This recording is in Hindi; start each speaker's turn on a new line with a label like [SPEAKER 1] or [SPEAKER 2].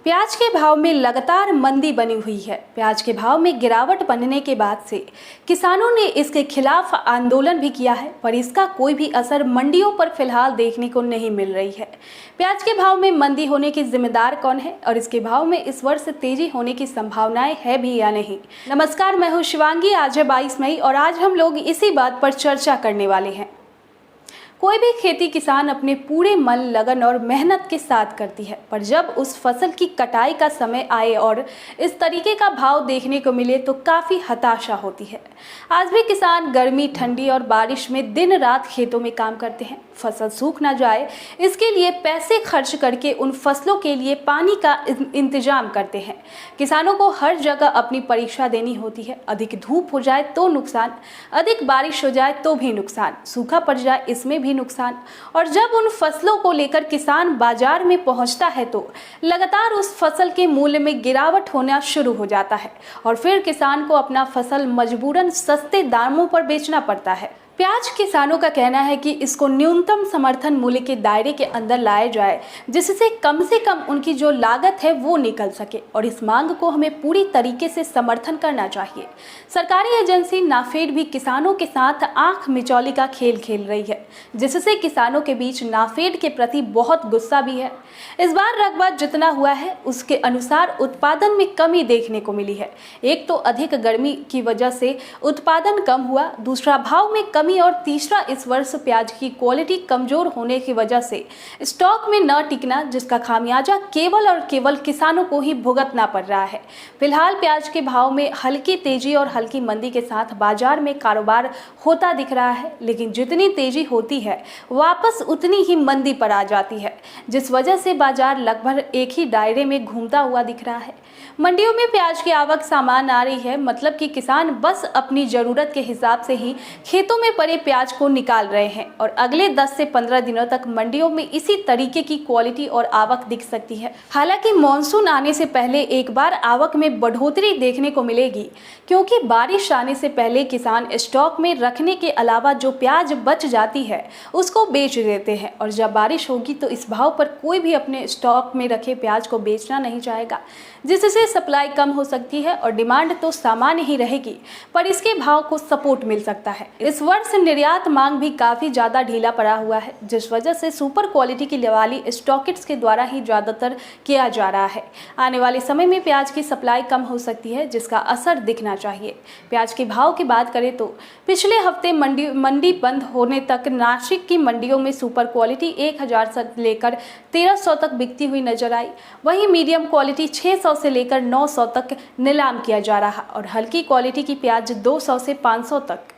[SPEAKER 1] प्याज के भाव में लगातार मंदी बनी हुई है। प्याज के भाव में गिरावट बनने के बाद से किसानों ने इसके खिलाफ आंदोलन भी किया है, पर इसका कोई भी असर मंडियों पर फिलहाल देखने को नहीं मिल रही है। प्याज के भाव में मंदी होने के जिम्मेदार कौन है और इसके भाव में इस वर्ष तेजी होने की संभावनाएं है भी या नहीं। नमस्कार, मैं हूं शिवांगी। आज है 22 मई और आज हम लोग इसी बात पर चर्चा करने वाले हैं। कोई भी खेती किसान अपने पूरे मन, लगन और मेहनत के साथ करती है, पर जब उस फसल की कटाई का समय आए और इस तरीके का भाव देखने को मिले तो काफ़ी हताशा होती है। आज भी किसान गर्मी, ठंडी और बारिश में दिन रात खेतों में काम करते हैं। फसल सूख ना जाए इसके लिए पैसे खर्च करके उन फसलों के लिए पानी का इंतजाम करते हैं। किसानों को हर जगह अपनी परीक्षा देनी होती है। अधिक धूप हो जाए तो नुकसान, अधिक बारिश हो जाए तो भी नुकसान, सूखा पड़ जाए इसमें भी नुकसान। और जब उन फसलों को लेकर किसान बाजार में पहुंचता है तो लगातार उस फसल के मूल्य में गिरावट होना शुरू हो जाता है और फिर किसान को अपना फसल मजबूरन सस्ते दामों पर बेचना पड़ता है। प्याज किसानों का कहना है कि इसको न्यूनतम समर्थन मूल्य के दायरे के अंदर लाया जाए, जिससे कम से कम उनकी जो लागत है वो निकल सके, और इस मांग को हमें पूरी तरीके से समर्थन करना चाहिए। सरकारी एजेंसी नाफेड भी किसानों के साथ आंख मिचौली का खेल खेल रही है, जिससे किसानों के बीच नाफेड के प्रति बहुत गुस्सा भी है। इस बार रकबा जितना हुआ है उसके अनुसार उत्पादन में कमी देखने को मिली है। एक तो अधिक गर्मी की वजह से उत्पादन कम हुआ, दूसरा भाव में और तीसरा इस वर्ष प्याज की क्वालिटी कमजोर होने की वजह से स्टॉक में न टिकना, जिसका खामियाजा केवल और केवल किसानों को ही भुगतना पड़ रहा है। फिलहाल प्याज के भाव में हल्की तेजी और हल्की मंदी के साथ बाजार में कारोबार होता दिख रहा है, लेकिन जितनी तेजी होती है वापस उतनी ही मंदी पर आ जाती है, जिस वजह से बाजार लगभग एक ही दायरे में घूमता हुआ दिख रहा है। मंडियों में प्याज की आवक सामान आ रही है, मतलब कि किसान बस अपनी जरूरत के हिसाब से ही खेतों में पड़े प्याज को निकाल रहे हैं और अगले 10 से 15 दिनों तक मंडियों में इसी तरीके की क्वालिटी और आवक दिख सकती है। हालांकि मॉनसून आने से पहले एक बार आवक में बढ़ोतरी देखने को मिलेगी, क्योंकि बारिश आने से पहले किसान स्टॉक में रखने के अलावा जो प्याज बच जाती है उसको बेच देते हैं, और जब बारिश होगी तो इस भाव पर कोई भी अपने स्टॉक में रखे प्याज को बेचना नहीं चाहेगा, जिससे सप्लाई कम हो सकती है और डिमांड तो सामान्य ही रहेगी, पर इसके भाव को सपोर्ट मिल सकता है। इस वर्ष निर्यात मांग भी काफी ज्यादा ढीला पड़ा हुआ है, जिस वजह से सुपर क्वालिटी की वाली स्टॉकिट्स के द्वारा ही ज्यादातर किया जा रहा है। आने वाले समय में प्याज की सप्लाई कम हो सकती है, जिसका असर दिखना चाहिए। प्याज के भाव की बात करें तो पिछले हफ्ते मंडी बंद होने तक नासिक की मंडियों में सुपर क्वालिटी 1000 से लेकर 1300 तक बिकती हुई नजर आई। वहीं मीडियम क्वालिटी 600 से लेकर 900 तक नीलाम किया जा रहा और हल्की क्वालिटी की प्याज 200 से 500 तक।